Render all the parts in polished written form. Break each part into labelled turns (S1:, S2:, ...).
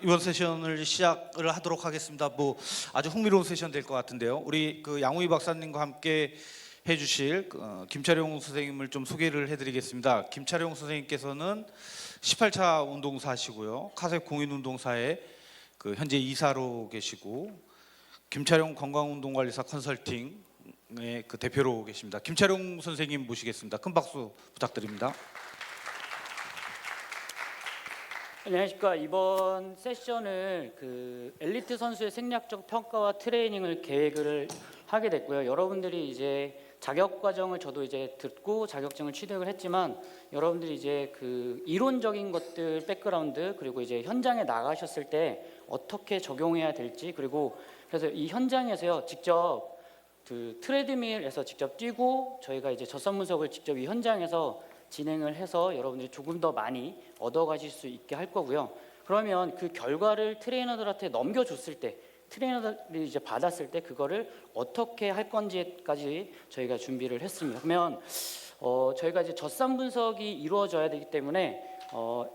S1: 이번 세션을 시작을 하도록 하겠습니다. 아주 흥미로운 세션 될 것 같은데요. 우리 양우희 박사님과 함께 해주실 김철용 선생님을 좀 소개를 해드리겠습니다. 김철용 선생님께서는 18차 운동사시고요, 카셉 공인운동사의 현재 이사로 계시고 김철용 건강운동관리사 컨설팅의 대표로 계십니다. 김철용 선생님 모시겠습니다. 큰 박수 부탁드립니다.
S2: 안녕하십니까. 이번 세션을 엘리트 선수의 생략적 평가와 트레이닝을 계획을 하게 됐고요. 여러분들이 이제 자격 과정을 저도 이제 듣고 자격증을 취득을 했지만 여러분들이 이제 이론적인 것들 백그라운드 그리고 이제 현장에 나가셨을 때 어떻게 적용해야 될지, 그리고 그래서 이 현장에서요 직접 트레드밀에서 직접 뛰고 저희가 이제 젖산 분석을 직접 이 현장에서 진행을 해서 여러분들이 조금 더 많이 얻어가실 수 있게 할 거고요. 그러면 그 결과를 트레이너들한테 넘겨줬을 때, 트레이너들이 이제 받았을 때 그거를 어떻게 할 건지까지 저희가 준비를 했습니다. 그러면 저희가 이제 젖산 분석이 이루어져야 되기 때문에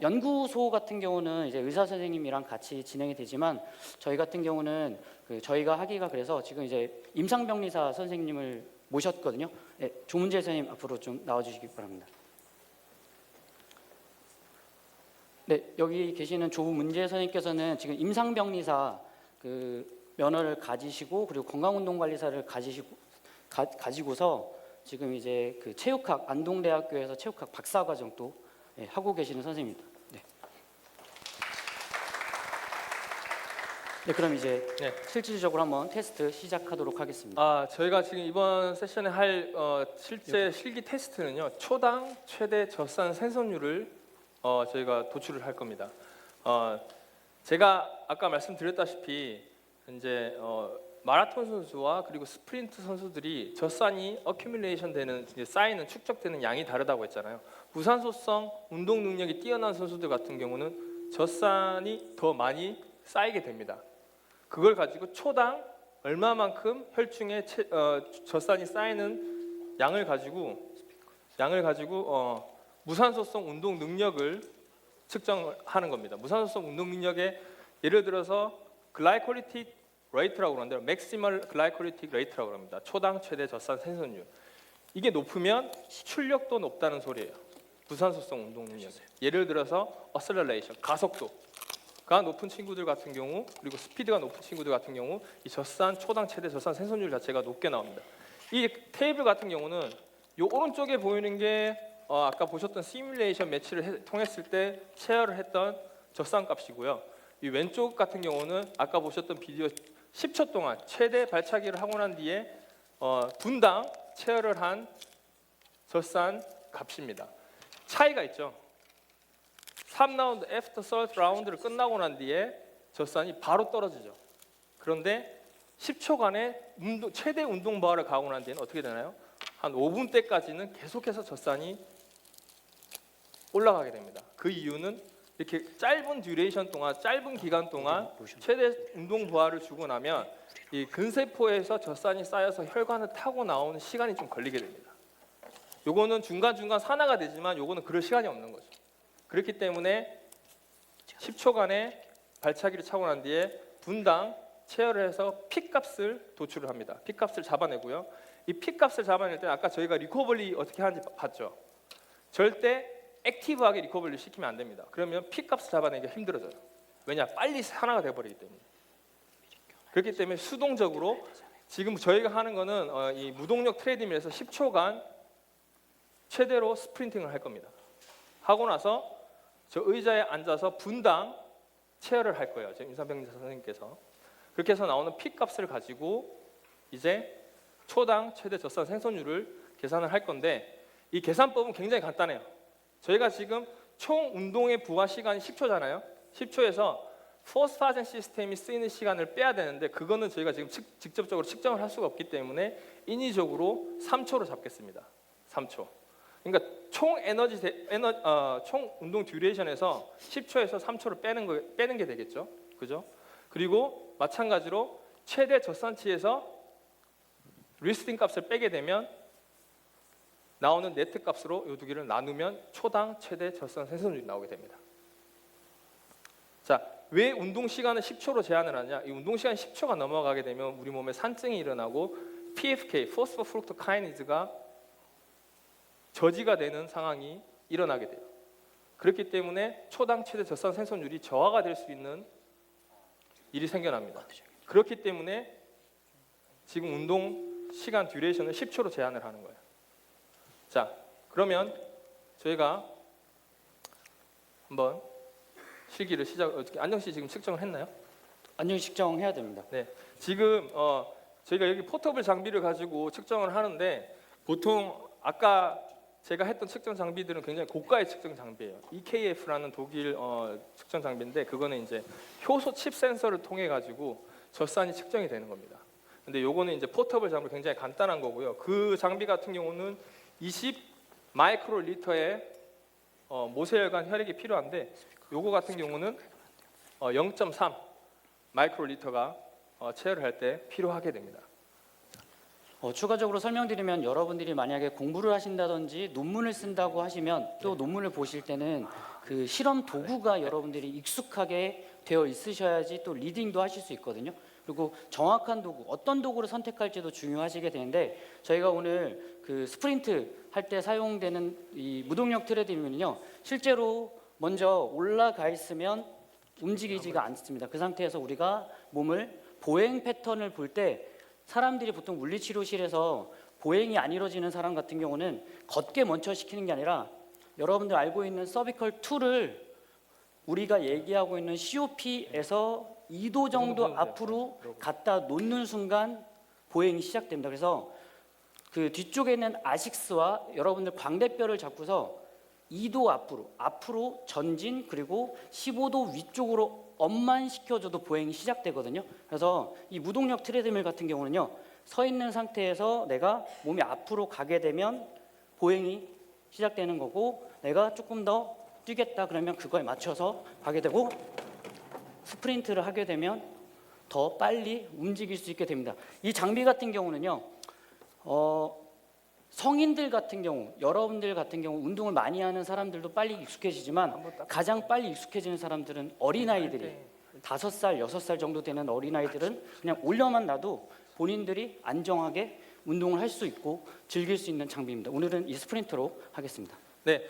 S2: 연구소 같은 경우는 이제 의사 선생님이랑 같이 진행이 되지만 저희 같은 경우는 저희가 하기가 그래서 지금 이제 임상병리사 선생님을 모셨거든요. 네, 조문재 선생님 앞으로 좀 나와주시기 바랍니다. 네, 여기 계시는 조문재 선생님께서는 지금 임상병리사 면허를 가지시고 그리고 건강운동관리사를 가지고서 지금 이제 체육학 안동대학교에서 체육학 박사과정도 하고 계시는 선생님입니다. 네. 네, 그럼 이제 실질적으로 한번 테스트 시작하도록 하겠습니다.
S3: 저희가 지금 이번 세션에 할 실제 실기 테스트는요, 초당 최대 젖산 생선율을 저희가 도출을 할 겁니다. 제가 아까 말씀드렸다시피 이제 마라톤 선수와 그리고 스프린트 선수들이 젖산이 어큐뮬레이션 되는, 쌓이는, 축적되는 양이 다르다고 했잖아요. 무산소성 운동 능력이 뛰어난 선수들 같은 경우는 젖산이 더 많이 쌓이게 됩니다. 그걸 가지고 초당 얼마만큼 혈중에 젖산이 쌓이는 양을 가지고 무산소성 운동 능력을 측정하는 겁니다. 무산소성 운동 능력에 예를 들어서 글라이콜리틱 레이트라고 그러는데요, 맥시멀 글라이콜리틱 레이트라고 합니다. 초당 최대 젖산 생선율. 이게 높으면 출력도 높다는 소리예요. 무산소성 운동 능력. 예를 들어서 어셀러레이션, 가속도가 높은 친구들 같은 경우, 그리고 스피드가 높은 친구들 같은 경우 이 초당 최대 젖산 생선율 자체가 높게 나옵니다. 이 테이블 같은 경우는 이 오른쪽에 보이는 게 아까 보셨던 시뮬레이션 매치를 통했을 때 체열을 했던 젖산 값이고요. 이 왼쪽 같은 경우는 아까 보셨던 비디오 10초 동안 최대 발차기를 하고 난 뒤에 분당 체열을 한 젖산 값입니다. 차이가 있죠. 3라운드 애프터 썰트 라운드를 끝나고 난 뒤에 젖산이 바로 떨어지죠. 그런데 10초간의 최대 운동 바를 가고 난 뒤에는 어떻게 되나요? 한 5분 때까지는 계속해서 젖산이 올라가게 됩니다. 그 이유는 이렇게 짧은 듀레이션 동안, 짧은 기간 동안 최대 운동 부하를 주고 나면 이 근세포에서 젖산이 쌓여서 혈관을 타고 나오는 시간이 좀 걸리게 됩니다. 요거는 중간중간 산화가 되지만 요거는 그럴 시간이 없는 거죠. 그렇기 때문에 10초간의 발차기를 차고 난 뒤에 분당 체열을 해서 P값을 도출을 합니다. P값을 잡아내고요. 이 P값을 잡아낼 때 아까 저희가 리커버리 어떻게 하는지 봤죠. 절대 액티브하게 리커버리를 시키면 안 됩니다. 그러면 P값을 잡아내기가 힘들어져요. 왜냐? 빨리 산화가 돼버리기 때문에. 그렇기 때문에 수동적으로 지금 저희가 하는 거는 이 무동력 트레드밀에서 10초간 최대로 스프린팅을 할 겁니다. 하고 나서 저 의자에 앉아서 분당 체열을 할 거예요. 지금 임상병리사 선생님께서. 그렇게 해서 나오는 P값을 가지고 이제 초당 최대 젖산 생선율을 계산을 할 건데, 이 계산법은 굉장히 간단해요. 저희가 지금 총 운동의 부하 시간이 10초잖아요. 10초에서 포스파젠 시스템이 쓰이는 시간을 빼야 되는데 그거는 저희가 지금 직접적으로 측정을 할 수가 없기 때문에 인위적으로 3초로 잡겠습니다. 3초. 그러니까 총 운동 듀레이션에서 10초에서 3초를 빼는 게 되겠죠. 그죠? 그리고 마찬가지로 최대 젖산치에서 리스팅 값을 빼게 되면 나오는 네트 값으로 이 두 개를 나누면 초당 최대 젖산 생선율이 나오게 됩니다. 자, 왜 운동 시간을 10초로 제한을 하냐? 이 운동 시간 10초가 넘어가게 되면 우리 몸에 산증이 일어나고 PFK, 포스포프룩토카이니즈가 저지가 되는 상황이 일어나게 돼요. 그렇기 때문에 초당 최대 젖산 생성률이 저하가 될 수 있는 일이 생겨납니다. 그렇기 때문에 지금 운동 시간 듀레이션을 10초로 제한을 하는 거예요. 자, 그러면 저희가 한번 실기를 안정 씨 지금 측정을 했나요?
S2: 안녕 측정해야 됩니다.
S3: 네. 지금 저희가 여기 포터블 장비를 가지고 측정을 하는데 보통 아까 제가 했던 측정 장비들은 굉장히 고가의 측정 장비예요. EKF라는 독일 측정 장비인데 그거는 이제 효소 칩 센서를 통해 가지고 젖산이 측정이 되는 겁니다. 근데 요거는 이제 포터블 장비 굉장히 간단한 거고요. 그 장비 같은 경우는 20 마이크로리터의 모세혈관 혈액이 필요한데 요거 같은 경우는 0.3 마이크로리터가 체열을 할 때 필요하게 됩니다.
S2: 추가적으로 설명드리면 여러분들이 만약에 공부를 하신다든지 논문을 쓴다고 하시면 또 논문을 보실 때는 그 실험 도구가 여러분들이 익숙하게 되어 있으셔야지 또 리딩도 하실 수 있거든요. 그리고 정확한 도구, 어떤 도구를 선택할지도 중요하시게 되는데 저희가 오늘 그 스프린트 할 때 사용되는 이 무동력 트레드밀은요 실제로 먼저 올라가 있으면 움직이지가 않습니다. 그 상태에서 우리가 몸을 보행 패턴을 볼 때 사람들이 보통 물리치료실에서 보행이 안 이루어지는 사람 같은 경우는 걷게 먼저 시키는 게 아니라 여러분들 알고 있는 서비컬 2를 우리가 얘기하고 있는 COP에서 2도 정도 앞으로 갖다 놓는 순간 보행이 시작됩니다. 그래서 그 뒤쪽에 있는 아식스와 여러분들 광대뼈를 잡고서 2도 앞으로 전진 그리고 15도 위쪽으로 업만 시켜줘도 보행이 시작되거든요. 그래서 이 무동력 트레드밀 같은 경우는요 서 있는 상태에서 내가 몸이 앞으로 가게 되면 보행이 시작되는 거고 내가 조금 더 뛰겠다 그러면 그거에 맞춰서 가게 되고 스프린트를 하게 되면 더 빨리 움직일 수 있게 됩니다. 이 장비 같은 경우는요 성인들 같은 경우, 여러분들 같은 경우 운동을 많이 하는 사람들도 빨리 익숙해지지만 가장 빨리 익숙해지는 사람들은 어린아이들이 5살, 6살 정도 되는 어린아이들은 그냥 올려만 놔도 본인들이 안정하게 운동을 할 수 있고 즐길 수 있는 장비입니다. 오늘은 이 스프린트로 하겠습니다.
S3: 네,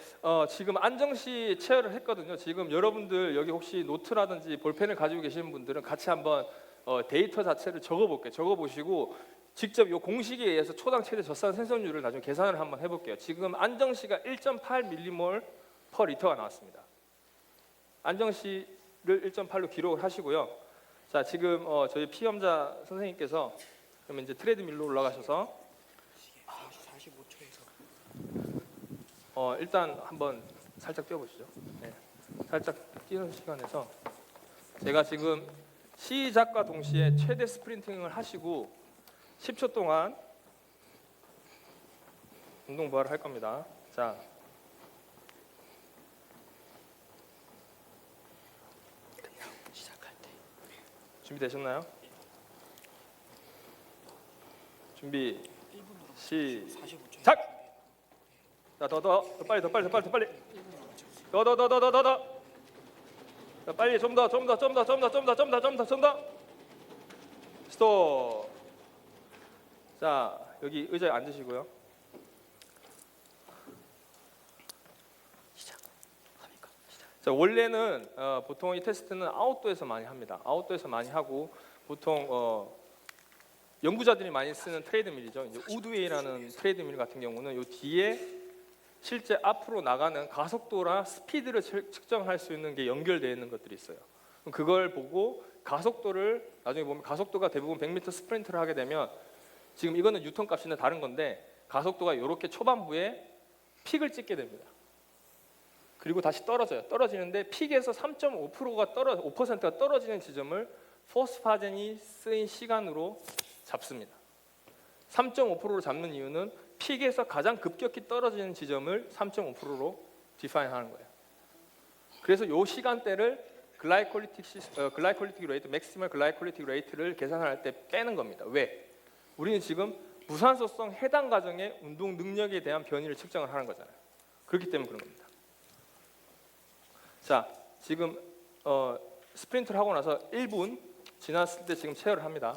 S3: 지금 안정 씨 체열을 했거든요. 지금 여러분들 여기 혹시 노트라든지 볼펜을 가지고 계시는 분들은 같이 한번 데이터 자체를 적어볼게요. 적어보시고 직접 이 공식에 의해서 초당 최대 젖산 생성률을 나중에 계산을 한번 해볼게요. 지금 안정 씨가 1.8 밀리몰 퍼 리터가 나왔습니다. 안정 씨를 1.8로 기록을 하시고요. 자, 지금 저희 피험자 선생님께서 그러면 이제 트레드밀로 올라가셔서 45초에서 일단 한번 살짝 뛰어보시죠. 네, 살짝 뛰는 시간에서 제가 지금 시작과 동시에 최대 스프린팅을 하시고 10초 동안 운동 부하를 할 겁니다. 자,
S2: 시작할 때
S3: 준비되셨나요? 준비 시작. 자, 더 빨리 더 빨리 자, 빨리 좀 더 스톱. 자, 여기 의자에 앉으시고요.
S2: 시작합니까?
S3: 자, 원래는 보통 이 테스트는 아웃도어에서 많이 합니다. 아웃도어에서 많이 하고 보통 연구자들이 많이 쓰는 트레이드밀이죠. 이제 우드웨이라는 트레이드밀 같은 경우는 이 뒤에 실제 앞으로 나가는 가속도랑 스피드를 측정할 수 있는 게 연결되어 있는 것들이 있어요. 그걸 보고 가속도를 나중에 보면 가속도가 대부분 100m 스프린트를 하게 되면 지금 이거는 뉴턴 값인데 다른 건데 가속도가 이렇게 초반부에 픽을 찍게 됩니다. 그리고 다시 떨어져요. 떨어지는데 픽에서 3.5%가 5%가 떨어지는 지점을 포스파젠이 쓰인 시간으로 잡습니다. 3.5%로 잡는 이유는 픽에서 가장 급격히 떨어지는 지점을 3.5%로 디파인하는 거예요. 그래서 이 시간대를 글라이콜리틱 레이트, 맥시멀 글라이콜리틱 레이트를 계산할 때 빼는 겁니다. 왜? 우리는 지금 무산소성 해당 과정의 운동 능력에 대한 변이를 측정을 하는 거잖아요. 그렇기 때문에 그런 겁니다. 자, 지금 스프린트를 하고 나서 1분 지났을 때 지금 체열을 합니다.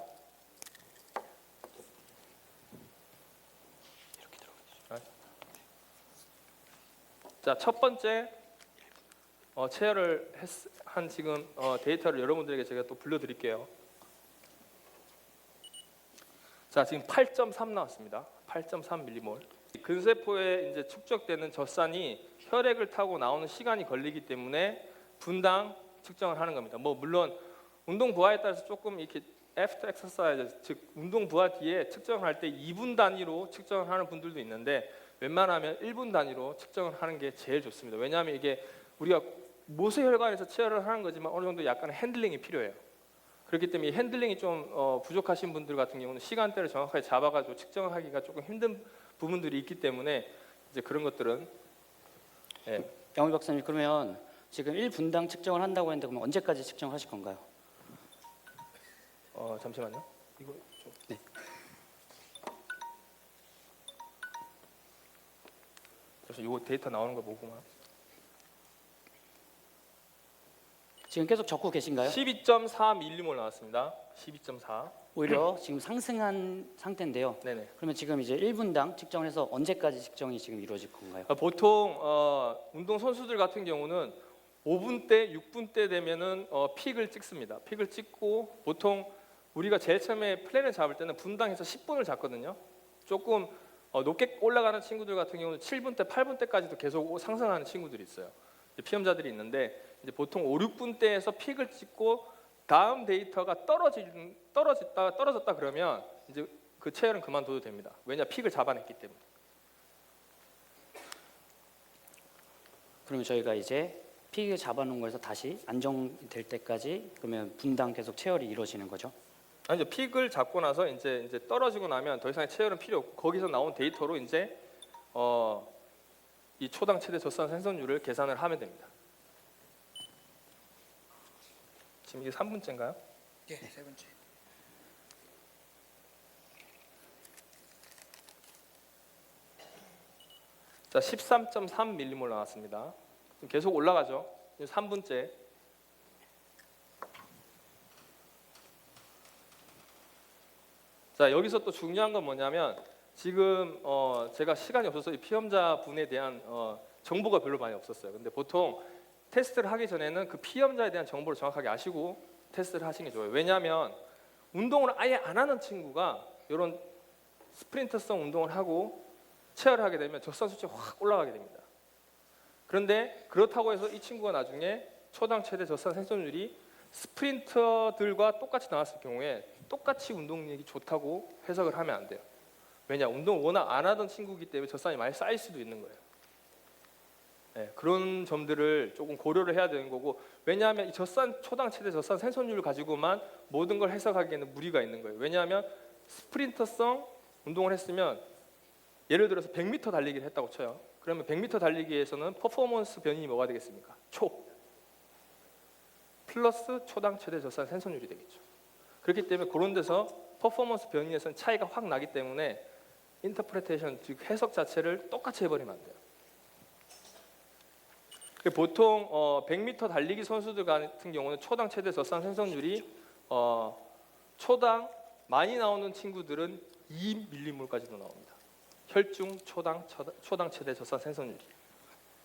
S3: 이렇게 들어가죠. 자, 첫 번째 체열을 한 지금 데이터를 여러분들에게 제가 또 불러드릴게요. 자, 지금 8.3 나왔습니다. 8.3 밀리몰. 근세포에 이제 축적되는 젖산이 혈액을 타고 나오는 시간이 걸리기 때문에 분당 측정을 하는 겁니다. 뭐 물론 운동 부하에 따라서 조금 이렇게 after exercise, 즉 운동 부하 뒤에 측정할 때 2분 단위로 측정을 하는 분들도 있는데 웬만하면 1분 단위로 측정을 하는 게 제일 좋습니다. 왜냐하면 이게 우리가 모세혈관에서 체열을 하는 거지만 어느 정도 약간의 핸들링이 필요해요. 그렇기 때문에 이 핸들링이 좀 부족하신 분들 같은 경우는 시간대를 정확하게 잡아가지고 측정을 하기가 조금 힘든 부분들이 있기 때문에 이제 그런 것들은
S2: 양우희 박사님, 그러면 지금 1분당 측정을 한다고 했는데 그럼 언제까지 측정하실 건가요?
S3: 잠시만요. 이거 좀.
S2: 네.
S3: 그래서 이거 데이터 나오는 거 보고만.
S2: 지금 계속 적고 계신가요?
S3: 12.4 밀리몰 나왔습니다. 12.4.
S2: 오히려 지금 상승한 상태인데요.
S3: 네네.
S2: 그러면 지금 이제 1분당 측정을 해서 언제까지 측정이 지금 이루어질 건가요?
S3: 보통 운동 선수들 같은 경우는 5분 대, 6분 대 되면은 픽을 찍습니다. 픽을 찍고 보통 우리가 제일 처음에 플랜을 잡을 때는 분당해서 10분을 잡거든요. 조금 높게 올라가는 친구들 같은 경우는 7분 대, 8분 대까지도 계속 상승하는 친구들이 있어요. 피험자들이 있는데 이제 보통 5, 6분 대에서 픽을 찍고 다음 데이터가 떨어졌다 그러면 이제 그 체열은 그만둬도 됩니다. 왜냐 픽을 잡아냈기 때문에.
S2: 그러면 저희가 이제 픽을 잡아놓은 거에서 다시 안정될 때까지 그러면 분당 계속 체열이 이루어지는 거죠?
S3: 아니죠. 픽을 잡고 나서 이제 떨어지고 나면 더 이상의 체열은 필요 없고 거기서 나온 데이터로 이제 이 초당 최대 젖산 생성률을 계산을 하면 됩니다. 지금 이게 3분째인가요?
S4: 예, 세 번째.
S3: 자, 13.3 밀리몰 나왔습니다. 지금 계속 올라가죠. 3분째. 자, 여기서 또 중요한 건 뭐냐면 지금 제가 시간이 없어서 이 피험자 분에 대한 정보가 별로 많이 없었어요. 근데 보통 테스트를 하기 전에는 그 피험자에 대한 정보를 정확하게 아시고 테스트를 하시는 게 좋아요. 왜냐하면 운동을 아예 안 하는 친구가 이런 스프린터성 운동을 하고 체열을 하게 되면 젖산 수치가 확 올라가게 됩니다. 그런데 그렇다고 해서 이 친구가 나중에 초당 최대 젖산 생성률이 스프린터들과 똑같이 나왔을 경우에 똑같이 운동력이 좋다고 해석을 하면 안 돼요. 왜냐, 운동을 워낙 안 하던 친구이기 때문에 젖산이 많이 쌓일 수도 있는 거예요. 네, 그런 점들을 조금 고려를 해야 되는 거고, 왜냐하면 이 초당 최대 젖산 생성률을 가지고만 모든 걸 해석하기에는 무리가 있는 거예요. 왜냐하면 스프린터성 운동을 했으면 예를 들어서 100m 달리기를 했다고 쳐요. 그러면 100m 달리기에서는 퍼포먼스 변이 뭐가 되겠습니까? 초 플러스 초당 최대 젖산 생성률이 되겠죠. 그렇기 때문에 그런 데서 퍼포먼스 변이에서는 차이가 확 나기 때문에 인터프레테이션, 즉 해석 자체를 똑같이 해버리면 안 돼요. 보통 100m 달리기 선수들 같은 경우는 초당 최대 젖산 생성률이 초당 많이 나오는 친구들은 2밀리몰까지도 나옵니다. 혈중 초당 최대 젖산 생성률이.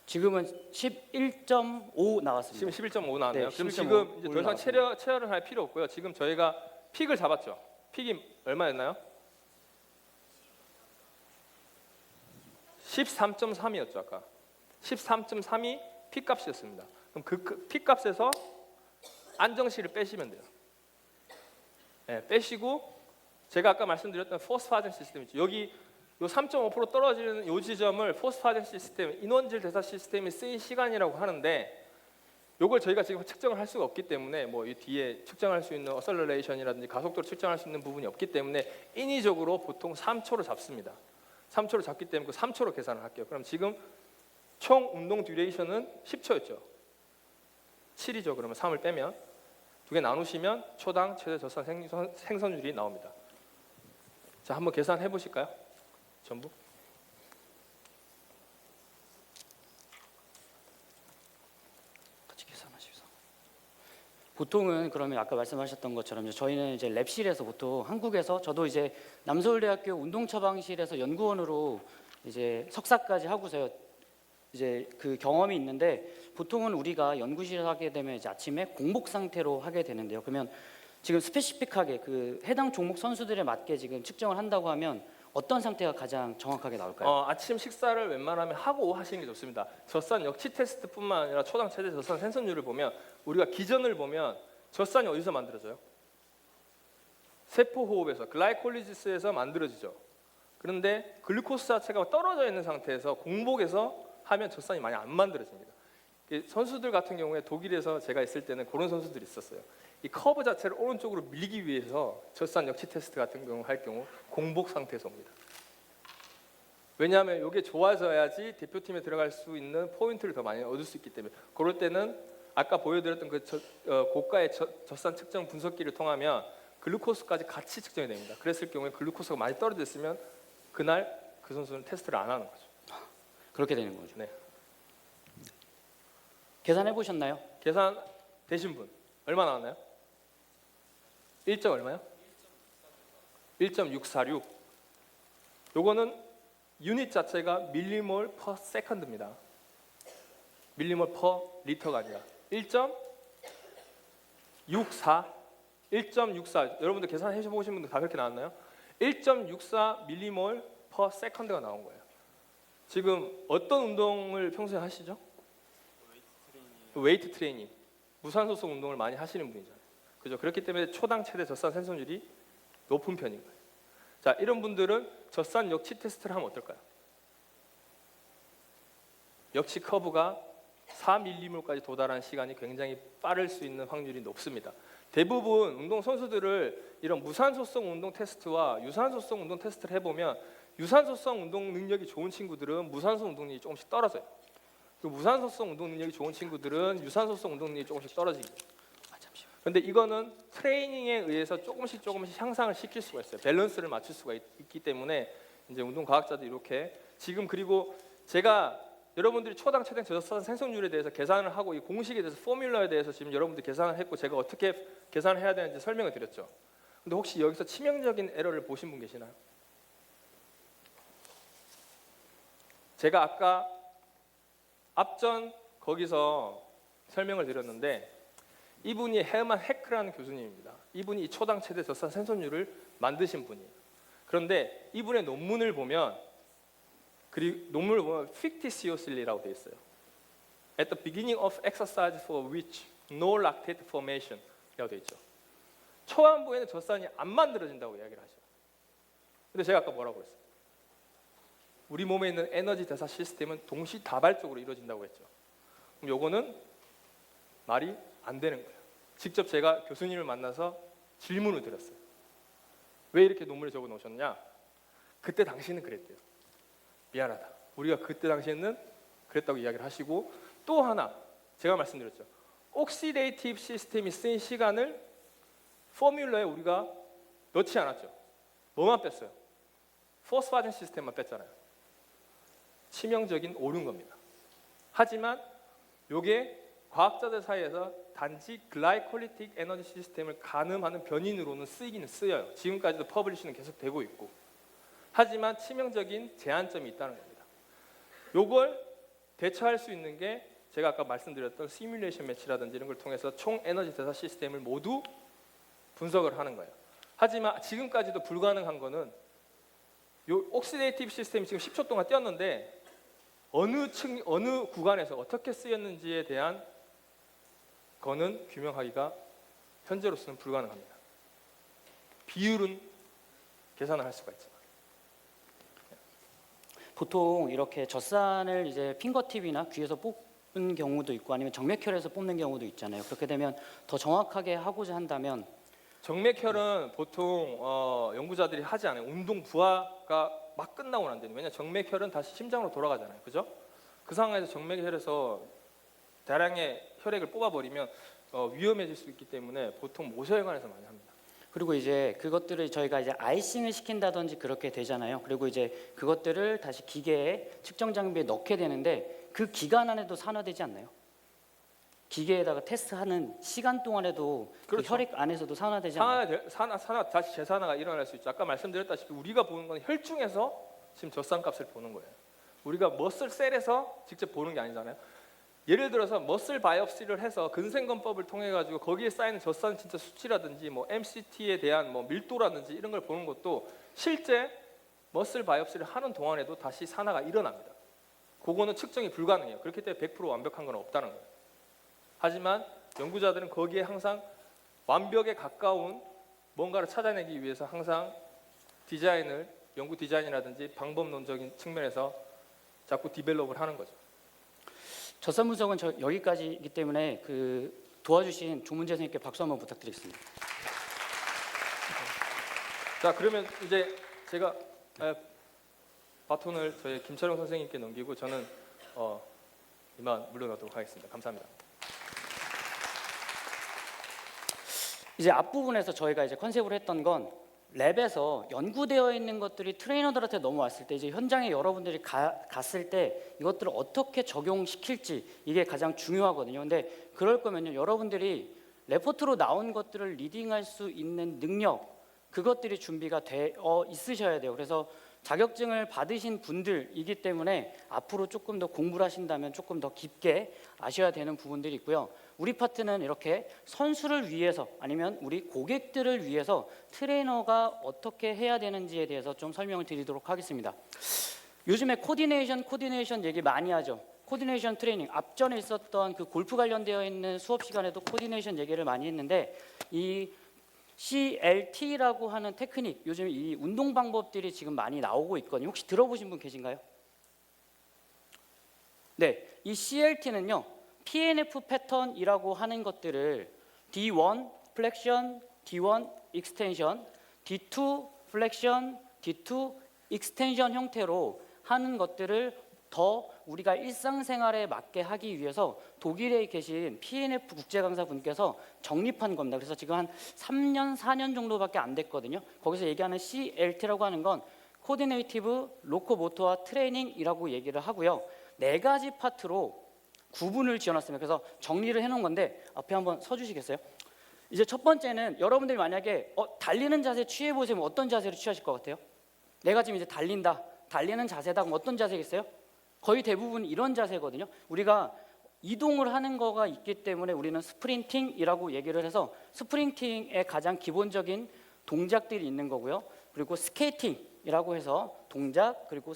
S2: 지금은 11.5 나왔습니다.
S3: 지금 11.5 나왔네요.
S2: 네,
S3: 그럼
S2: 11.5
S3: 지금 이제 더 이상
S2: 올라왔습니다.
S3: 체열을 할 필요 없고요. 지금 저희가 픽을 잡았죠. 픽이 얼마였나요? 13.3이었죠 아까. 13.3이 픽 값이었습니다. 그럼 그 픽 값에서 안정시를 빼시면 돼요. 네, 빼시고 제가 아까 말씀드렸던 포스파젠 시스템 있죠. 여기 요 3.5% 떨어지는 요 지점을 포스파젠 시스템, 인원질 대사 시스템이 쓰인 시간이라고 하는데, 요걸 저희가 지금 측정을 할 수가 없기 때문에 뭐 이 뒤에 측정할 수 있는 어셀러레이션이라든지 가속도를 측정할 수 있는 부분이 없기 때문에 인위적으로 보통 3초로 잡습니다. 3초로 잡기 때문에 그 3초로 계산을 할게요. 그럼 지금 총 운동 듀레이션은 10초였죠. 7이죠. 그러면 3을 빼면 두 개 나누시면 초당 최대 젖산 생성률이 나옵니다. 자, 한번 계산해 보실까요? 전부?
S2: 같이 계산하십시오. 보통은 그러면 아까 말씀하셨던 것처럼 저희는 이제 랩실에서 보통 한국에서 저도 이제 남서울대학교 운동처방실에서 연구원으로 이제 석사까지 하고서요. 이제 그 경험이 있는데 보통은 우리가 연구실에서 하게 되면 이제 아침에 공복 상태로 하게 되는데요. 그러면 지금 스페시픽하게 그 해당 종목 선수들에 맞게 지금 측정을 한다고 하면 어떤 상태가 가장 정확하게 나올까요?
S3: 아침 식사를 웬만하면 하고 하시는 게 좋습니다. 젖산 역치 테스트뿐만 아니라 초당 최대 젖산 생성률을 보면 우리가 기전을 보면 젖산이 어디서 만들어져요? 세포 호흡에서 글라이콜리시스에서 만들어지죠. 그런데 글루코스 자체가 떨어져 있는 상태에서 공복에서 하면 젖산이 많이 안 만들어집니다. 선수들 같은 경우에 독일에서 제가 있을 때는 그런 선수들이 있었어요. 이 커브 자체를 오른쪽으로 밀기 위해서 젖산 역치 테스트 같은 경우 할 경우 공복 상태에서 옵니다. 왜냐하면 이게 좋아져야지 대표팀에 들어갈 수 있는 포인트를 더 많이 얻을 수 있기 때문에 그럴 때는 아까 보여드렸던 그 고가의 젖산 측정 분석기를 통하면 글루코스까지 같이 측정이 됩니다. 그랬을 경우에 글루코스가 많이 떨어져 있으면 그날 그 선수는 테스트를 안 하는 거죠.
S2: 그렇게 되는 거죠.
S3: 네.
S2: 계산해 보셨나요?
S3: 계산 되신 분 얼마 나왔나요? 1점 얼마요? 1.646. 요거는 유닛 자체가 밀리몰 퍼 세컨드입니다. 밀리몰 퍼 리터가 아니라 1.64 여러분들 계산해 보신 분들 다 그렇게 나왔나요? 1.64 밀리몰 퍼 세컨드가 나온 거예요. 지금 어떤 운동을 평소에 하시죠? 웨이트 트레이닝, 무산소성 운동을 많이 하시는 분이잖아요. 그죠? 그렇기 때문에 초당 최대 젖산 생성률이 높은 편인 거예요. 자, 이런 분들은 젖산 역치 테스트를 하면 어떨까요? 역치 커브가 4mm까지 도달하는 시간이 굉장히 빠를 수 있는 확률이 높습니다. 대부분 운동 선수들을 이런 무산소성 운동 테스트와 유산소성 운동 테스트를 해보면 유산소성 운동 능력이 좋은 친구들은 무산소 운동 능력이 조금씩 떨어져요. 그 무산소성 운동 능력이 좋은 친구들은 유산소성 운동 능력이 조금씩 떨어지고. 그런데 이거는 트레이닝에 의해서 조금씩 향상을 시킬 수가 있어요. 밸런스를 맞출 수가 있기 때문에 이제 운동 과학자들이 이렇게 지금 그리고 제가 여러분들이 초당 최대 젖산 생성률에 대해서 계산을 하고 이 공식에 대해서 포뮬러에 대해서 지금 여러분들 계산을 했고 제가 어떻게 계산을 해야 되는지 설명을 드렸죠. 근데 혹시 여기서 치명적인 에러를 보신 분 계시나요? 제가 아까 앞전 거기서 설명을 드렸는데 이분이 헤르만 헤크라는 교수님입니다. 이분이 이 초당 최대 젖산 생성률을 만드신 분이에요. 그런데 이분의 논문을 보면 fictitiously라고 되어 있어요. At the beginning of exercise for which no lactate formation이라고 되어 있죠. 초반부에는 젖산이 안 만들어진다고 이야기를 하죠. 근데 제가 아까 뭐라고 했어요? 우리 몸에 있는 에너지 대사 시스템은 동시다발적으로 이루어진다고 했죠. 그럼 요거는 말이 안 되는 거예요. 직접 제가 교수님을 만나서 질문을 드렸어요. 왜 이렇게 논문에 적어 놓으셨냐? 그때 당시는 그랬대요. 미안하다. 우리가 그때 당시에는 그랬다고 이야기를 하시고 또 하나 제가 말씀드렸죠. 옥시데이티브 시스템이 쓰인 시간을 포뮬러에 우리가 넣지 않았죠. 뭐만 뺐어요? 포스파젠 시스템만 뺐잖아요. 치명적인 오류인 겁니다. 하지만 이게 과학자들 사이에서 단지 글라이콜리틱 에너지 시스템을 가늠하는 변인으로는 쓰이기는 쓰여요. 지금까지도 퍼블리시는 계속 되고 있고. 하지만 치명적인 제한점이 있다는 겁니다. 이걸 대처할 수 있는 게 제가 아까 말씀드렸던 시뮬레이션 매치라든지 이런 걸 통해서 총 에너지 대사 시스템을 모두 분석을 하는 거예요. 하지만 지금까지도 불가능한 거는 이 옥시데이티브 시스템이 지금 10초 동안 뛰었는데 어느 구간에서 어떻게 쓰였는지에 대한 거는 규명하기가 현재로서는 불가능합니다. 비율은 계산을 할 수가 있지만
S2: 보통 이렇게 젖산을 이제 핑거팁이나 귀에서 뽑는 경우도 있고 아니면 정맥혈에서 뽑는 경우도 있잖아요. 그렇게 되면 더 정확하게 하고자 한다면
S3: 정맥혈은 보통 연구자들이 하지 않아요. 운동 부하가 막 끝나고 난 뒤에. 왜냐하면 정맥혈은 다시 심장으로 돌아가잖아요. 그죠? 그 상황에서 정맥혈에서 대량의 혈액을 뽑아버리면 위험해질 수 있기 때문에 보통 모세혈관에서 많이 합니다.
S2: 그리고 이제 그것들을 저희가 이제 아이싱을 시킨다든지 그렇게 되잖아요. 그리고 이제 그것들을 다시 기계에 측정 장비에 넣게 되는데 그 기간 안에도 산화되지 않나요? 기계에다가 테스트하는 시간 동안에도 그
S3: 그렇죠.
S2: 혈액 안에서도 산화되지 않아요?
S3: 산화 다시 재산화가 일어날 수 있죠. 아까 말씀드렸다시피 우리가 보는 건 혈중에서 지금 젖산값을 보는 거예요. 우리가 머슬셀에서 직접 보는 게 아니잖아요. 예를 들어서 머슬 바이옵시를 해서 근생검법을 통해 가지고 거기에 쌓이는 젖산 진짜 수치라든지 뭐 MCT에 대한 뭐 밀도라든지 이런 걸 보는 것도 실제 머슬 바이옵시를 하는 동안에도 다시 산화가 일어납니다. 그거는 측정이 불가능해요. 그렇기 때문에 100% 완벽한 건 없다는 거예요. 하지만 연구자들은 거기에 항상 완벽에 가까운 뭔가를 찾아내기 위해서 항상 디자인을 연구 디자인이라든지 방법론적인 측면에서 자꾸 디벨롭을 하는 거죠.
S2: 젖산 분석은 여기까지이기 때문에 그 도와주신 조문재 선생님께 박수 한번 부탁드리겠습니다.
S3: 자, 그러면 이제 제가 바톤을 저희 김철용 선생님께 넘기고 저는 이만 물러나도록 하겠습니다. 감사합니다.
S2: 이제 앞부분에서 저희가 이제 컨셉으로 했던 건 랩에서 연구되어 있는 것들이 트레이너들한테 넘어왔을 때 이제 현장에 여러분들이 갔을 때 이것들을 어떻게 적용시킬지 이게 가장 중요하거든요. 근데 그럴 거면요, 여러분들이 레포트로 나온 것들을 리딩할 수 있는 능력, 그것들이 준비가 되어 있으셔야 돼요. 그래서 자격증을 받으신 분들이기 때문에 앞으로 조금 더 공부를 하신다면 조금 더 깊게 아셔야 되는 부분들이 있고요. 우리 파트는 이렇게 선수를 위해서 아니면 우리 고객들을 위해서 트레이너가 어떻게 해야 되는지에 대해서 좀 설명을 드리도록 하겠습니다. 요즘에 코디네이션 얘기 많이 하죠. 코디네이션 트레이닝, 앞전에 있었던 그 골프 관련되어 있는 수업 시간에도 코디네이션 얘기를 많이 했는데 이 CLT라고 하는 테크닉, 요즘 이 운동 방법들이 지금 많이 나오고 있거든요. 혹시 들어보신 분 계신가요? 네, 이 CLT는요, PNF 패턴이라고 하는 것들을 D1 플렉션, D1 익스텐션, D2 플렉션, D2 익스텐션 형태로 하는 것들을 더 우리가 일상생활에 맞게 하기 위해서 독일에 계신 PNF 국제 강사분께서 정립한 겁니다. 그래서 지금 한 3년, 4년 정도밖에 안 됐거든요. 거기서 얘기하는 CLT라고 하는 건 코디네이티브 로코모터와 트레이닝이라고 얘기를 하고요. 4가지 파트로 구분을 지어놨습니다. 그래서 정리를 해놓은 건데 앞에 한번 서주시겠어요? 이제 첫 번째는 여러분들이 만약에 달리는 자세 취해보시면 어떤 자세로 취하실 것 같아요? 내가 지금 이제 달리는 자세다. 그럼 어떤 자세겠어요? 거의 대부분 이런 자세거든요. 우리가 이동을 하는 거가 있기 때문에 우리는 스프린팅이라고 얘기를 해서 스프린팅의 가장 기본적인 동작들이 있는 거고요. 그리고 스케이팅이라고 해서 동작, 그리고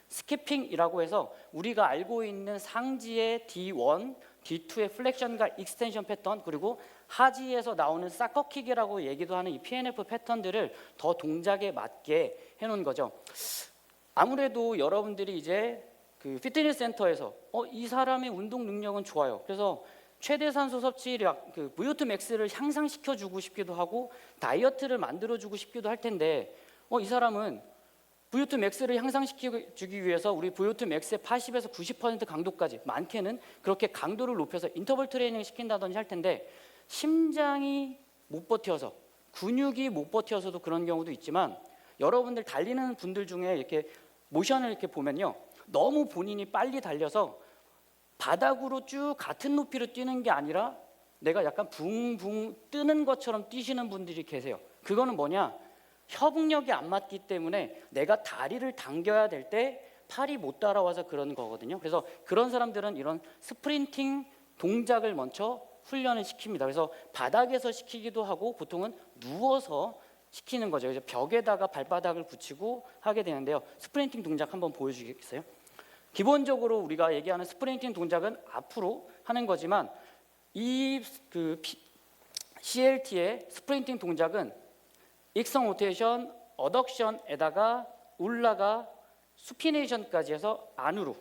S2: 스키핑이라고 해서 우리가 알고 있는 상지의 D1, D2의 플렉션과 익스텐션 패턴, 그리고 하지에서 나오는 사커킥이라고 얘기도 하는 이 PNF 패턴들을 더 동작에 맞게 해놓은 거죠. 아무래도 여러분들이 이제 그 피트니스 센터에서 이 사람의 운동 능력은 좋아요. 그래서 최대 산소 섭취량, 그 VO2 max를 향상시켜 주고 싶기도 하고 다이어트를 만들어 주고 싶기도 할 텐데 이 사람은 VO2 max를 향상시켜 주기 위해서 우리 VO2 max의 80에서 90% 강도까지, 많게는 그렇게 강도를 높여서 인터벌 트레이닝 시킨다든지 할 텐데 심장이 못 버텨서, 근육이 못 버텨서도 그런 경우도 있지만 여러분들 달리는 분들 중에 이렇게 모션을 이렇게 보면요, 너무 본인이 빨리 달려서 바닥으로 쭉 같은 높이로 뛰는 게 아니라 내가 약간 붕붕 뜨는 것처럼 뛰시는 분들이 계세요. 그거는 뭐냐? 협응력이 안 맞기 때문에 내가 다리를 당겨야 될 때 팔이 못 따라와서 그런 거거든요. 그래서 그런 사람들은 이런 스프린팅 동작을 먼저 훈련을 시킵니다. 그래서 바닥에서 시키기도 하고 보통은 누워서 시키는 거죠. 그래서 벽에다가 발바닥을 붙이고 하게 되는데요. 스프린팅 동작 한번 보여주시겠어요? 기본적으로 우리가 얘기하는 스프린팅 동작은 앞으로 하는 거지만 이 CLT의 스프린팅 동작은 익성 로테이션, 어덕션에다가 올라가 수피네이션까지 해서 안으로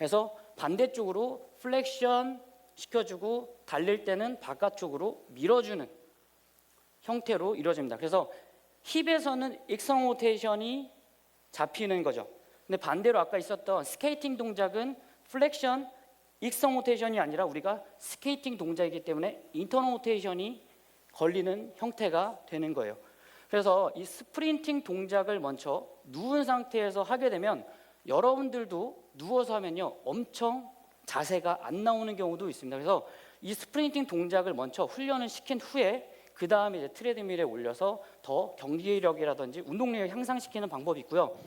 S2: 해서 반대쪽으로 플렉션 시켜주고 달릴 때는 바깥쪽으로 밀어주는 형태로 이루어집니다. 그래서 힙에서는 익성 로테이션이 잡히는 거죠. 근데 반대로 아까 있었던 스케이팅 동작은 플렉션, 익성 로테이션이 아니라 우리가 스케이팅 동작이기 때문에 인터널 로테이션이 걸리는 형태가 되는 거예요. 그래서 이 스프린팅 동작을 먼저 누운 상태에서 하게 되면 여러분들도 누워서 하면요 엄청 자세가 안 나오는 경우도 있습니다. 그래서 이 스프린팅 동작을 먼저 훈련을 시킨 후에 그 다음에 이제 트레드밀에 올려서 더 경기력이라든지 운동력을 향상시키는 방법이 있고요.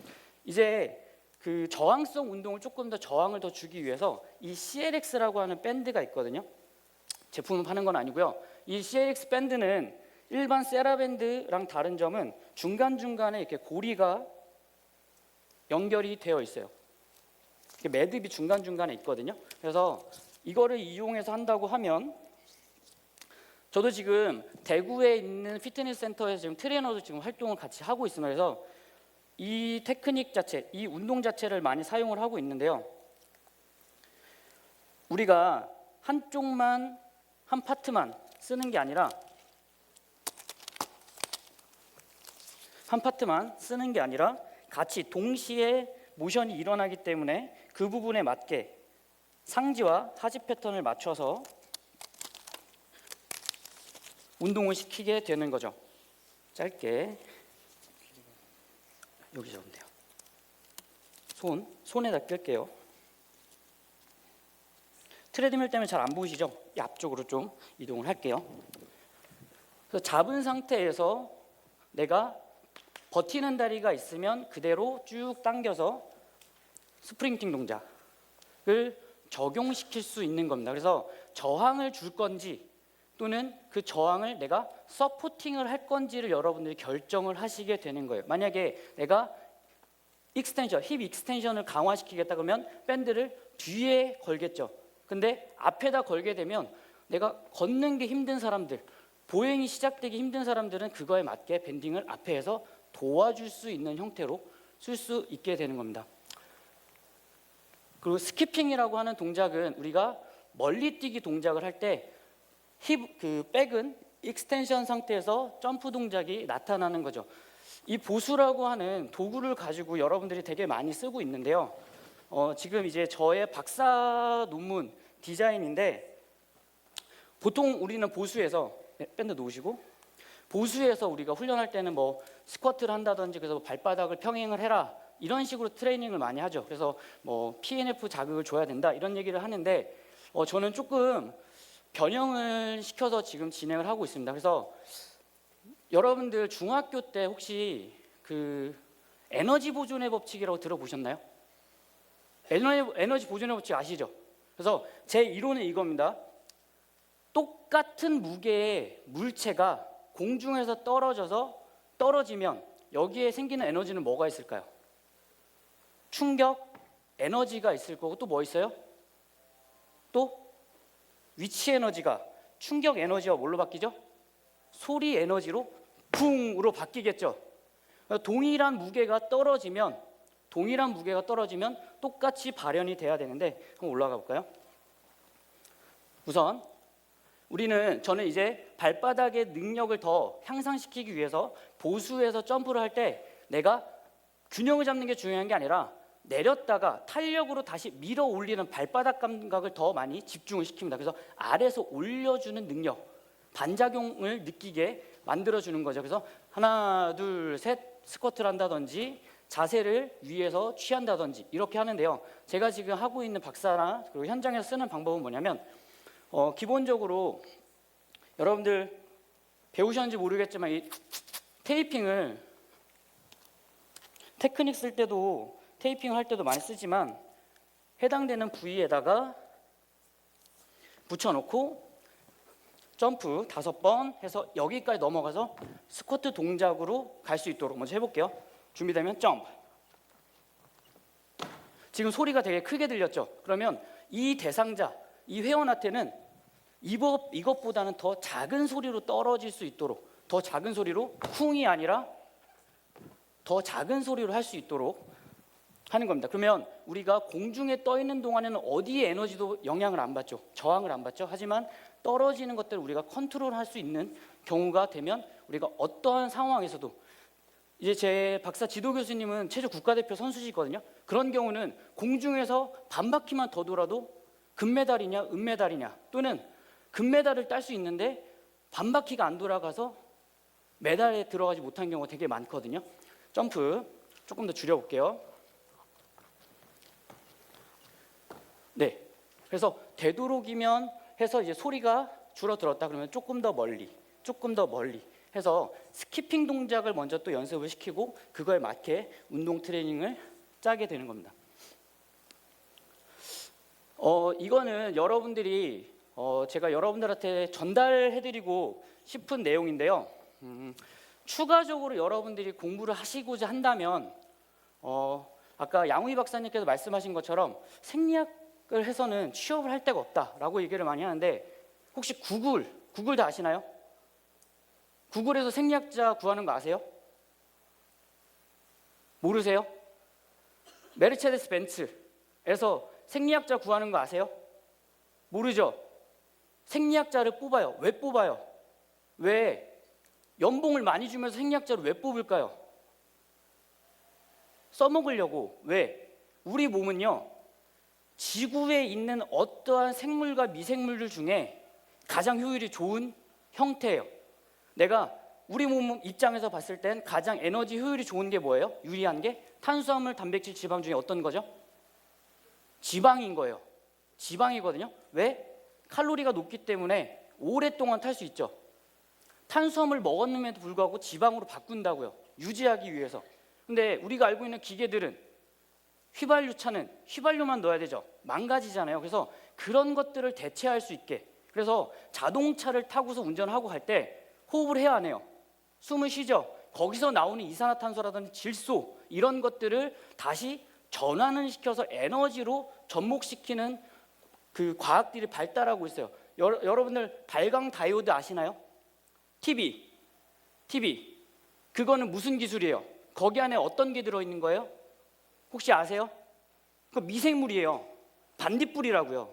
S2: 이제 그 저항성 운동을 조금 더 저항을 더 주기 위해서 이 CLX라고 하는 밴드가 있거든요. 제품을 파는 건 아니고요. 이 CLX 밴드는 일반 세라밴드랑 다른 점은 중간중간에 이렇게 고리가 연결이 되어 있어요. 이렇게 매듭이 중간중간에 있거든요. 그래서 이거를 이용해서 한다고 하면, 저도 지금 대구에 있는 피트니스 센터에서 지금 트레이너도 지금 활동을 같이 하고 있습니다. 그래서 이 테크닉 자체, 이 운동 자체를 많이 사용을 하고 있는데요. 우리가 한쪽만, 한 파트만 쓰는 게 아니라 같이 동시에 모션이 일어나기 때문에 그 부분에 맞게 상지와 하지 패턴을 맞춰서 운동을 시키게 되는 거죠. 짧게 여기 잡으면 돼요. 손에다 끌게요. 트레드밀 때문에 잘 안 보이시죠? 이 앞쪽으로 좀 이동을 할게요. 그래서 잡은 상태에서 내가 버티는 다리가 있으면 그대로 쭉 당겨서 스프린팅 동작을 적용시킬 수 있는 겁니다. 그래서 저항을 줄 건지 또는 그 저항을 내가 서포팅을 할 건지를 여러분들이 결정을 하시게 되는 거예요. 만약에 내가 익스텐션, 힙 익스텐션을 강화시키겠다 그러면 밴드를 뒤에 걸겠죠. 근데 앞에다 걸게 되면 내가 걷는 게 힘든 사람들, 보행이 시작되기 힘든 사람들은 그거에 맞게 밴딩을 앞에 해서 도와줄 수 있는 형태로 쓸 수 있게 되는 겁니다. 그리고 스키핑이라고 하는 동작은 우리가 멀리 뛰기 동작을 할 때 백은 익스텐션 상태에서 점프 동작이 나타나는 거죠. 이 보수라고 하는 도구를 가지고 여러분들이 되게 많이 쓰고 있는데요. 지금 이제 저의 박사 논문 디자인인데, 보통 우리는 보수에서 밴드 놓으시고, 보수에서 우리가 훈련할 때는 뭐 스쿼트를 한다든지 그래서 발바닥을 평행을 해라 이런 식으로 트레이닝을 많이 하죠. 그래서 뭐 PNF 자극을 줘야 된다 이런 얘기를 하는데, 저는 조금 변형을 시켜서 지금 진행을 하고 있습니다. 그래서 여러분들 중학교 때 혹시 그 에너지 보존의 법칙이라고 들어보셨나요? 에너지 보존의 법칙 아시죠? 그래서 제 이론은 이겁니다. 똑같은 무게의 물체가 공중에서 떨어지면 여기에 생기는 에너지는 뭐가 있을까요? 충격 에너지가 있을 거고, 또 뭐 있어요? 또 위치 에너지가 충격 에너지와 뭘로 바뀌죠? 소리 에너지로 쿵으로 바뀌겠죠. 동일한 무게가 떨어지면 똑같이 발현이 돼야 되는데, 한번 올라가 볼까요? 우선 저는 이제 발바닥의 능력을 더 향상시키기 위해서 보수에서 점프를 할 때 내가 균형을 잡는 게 중요한 게 아니라 내렸다가 탄력으로 다시 밀어 올리는 발바닥 감각을 더 많이 집중을 시킵니다. 그래서 아래에서 올려주는 능력, 반작용을 느끼게 만들어주는 거죠. 그래서 하나, 둘, 셋 스쿼트를 한다든지 자세를 위에서 취한다든지 이렇게 하는데요. 제가 지금 하고 있는 박사나 그리고 현장에서 쓰는 방법은 뭐냐면, 기본적으로 여러분들 배우셨는지 모르겠지만 이 테이핑을 테크닉 쓸 때도 테이핑을 할 때도 많이 쓰지만, 해당되는 부위에다가 붙여놓고 점프 5번 해서 여기까지 넘어가서 스쿼트 동작으로 갈 수 있도록 먼저 해볼게요. 준비되면 점프. 지금 소리가 되게 크게 들렸죠? 그러면 이 대상자, 이 회원한테는 이것보다는 더 작은 소리로 떨어질 수 있도록, 더 작은 소리로, 쿵이 아니라 더 작은 소리로 할 수 있도록 하는 겁니다. 그러면 우리가 공중에 떠 있는 동안에는 어디에 에너지도 영향을 안 받죠. 저항을 안 받죠. 하지만 떨어지는 것들을 우리가 컨트롤할 수 있는 경우가 되면 우리가 어떠한 상황에서도, 이제 제 박사 지도 교수님은 체조 국가대표 선수시거든요. 그런 경우는 공중에서 반 바퀴만 더 돌아도 금메달이냐 은메달이냐, 또는 금메달을 딸 수 있는데 반 바퀴가 안 돌아가서 메달에 들어가지 못한 경우가 되게 많거든요. 점프 조금 더 줄여볼게요. 네, 그래서 되도록이면 해서 이제 소리가 줄어들었다 그러면 조금 더 멀리, 조금 더 멀리 해서 스키핑 동작을 먼저 또 연습을 시키고 그거에 맞게 운동 트레이닝을 짜게 되는 겁니다. 이거는 여러분들이 제가 여러분들한테 전달해드리고 싶은 내용인데요. 추가적으로 여러분들이 공부를 하시고자 한다면 아까 양우희 박사님께서 말씀하신 것처럼 생리학을 해서는 취업을 할 데가 없다라고 얘기를 많이 하는데 혹시 구글 다 아시나요? 구글에서 생리학자 구하는 거 아세요? 모르세요? 메르체데스 벤츠에서 생리학자 구하는 거 아세요? 모르죠? 생리학자를 뽑아요. 왜 뽑아요? 왜 연봉을 많이 주면서 생리학자를 왜 뽑을까요? 써먹으려고. 왜? 우리 몸은요 지구에 있는 어떠한 생물과 미생물들 중에 가장 효율이 좋은 형태예요. 내가 우리 몸 입장에서 봤을 땐 가장 에너지 효율이 좋은 게 뭐예요? 유리한 게 탄수화물, 단백질, 지방 중에 어떤 거죠? 지방인 거예요. 지방이거든요. 왜? 칼로리가 높기 때문에 오랫동안 탈 수 있죠. 탄수화물 먹었음에도 불구하고 지방으로 바꾼다고요. 유지하기 위해서. 근데 우리가 알고 있는 기계들은 휘발유차는 휘발유만 넣어야 되죠. 망가지잖아요. 그래서 그런 것들을 대체할 수 있게. 그래서 자동차를 타고서 운전하고 갈 때 호흡을 해야 하네요. 숨을 쉬죠. 거기서 나오는 이산화탄소라든지 질소 이런 것들을 다시 전환을 시켜서 에너지로 접목시키는 그 과학들이 발달하고 있어요. 여러분들 발광 다이오드 아시나요? TV 그거는 무슨 기술이에요? 거기 안에 어떤 게 들어있는 거예요? 혹시 아세요? 그 미생물이에요. 반딧불이라고요.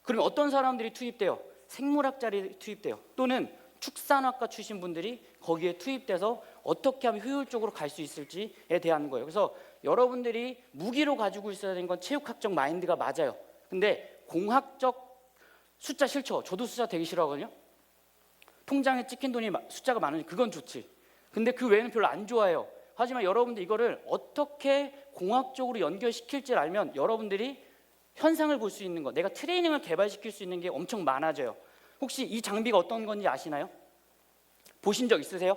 S2: 그럼 어떤 사람들이 투입돼요? 생물학자들이 투입돼요. 또는 축산학과 출신 분들이 거기에 투입돼서 어떻게 하면 효율적으로 갈 수 있을지에 대한 거예요. 그래서 여러분들이 무기로 가지고 있어야 되는 건 체육학적 마인드가 맞아요. 근데 공학적 숫자 싫죠. 저도 숫자 되게 싫어하거든요. 통장에 찍힌 돈이 숫자가 많으니 그건 좋지. 근데 그 외에는 별로 안 좋아해요. 하지만 여러분들 이거를 어떻게 공학적으로 연결시킬지를 알면 여러분들이 현상을 볼 수 있는 거, 내가 트레이닝을 개발시킬 수 있는 게 엄청 많아져요. 혹시 이 장비가 어떤 건지 아시나요? 보신 적 있으세요?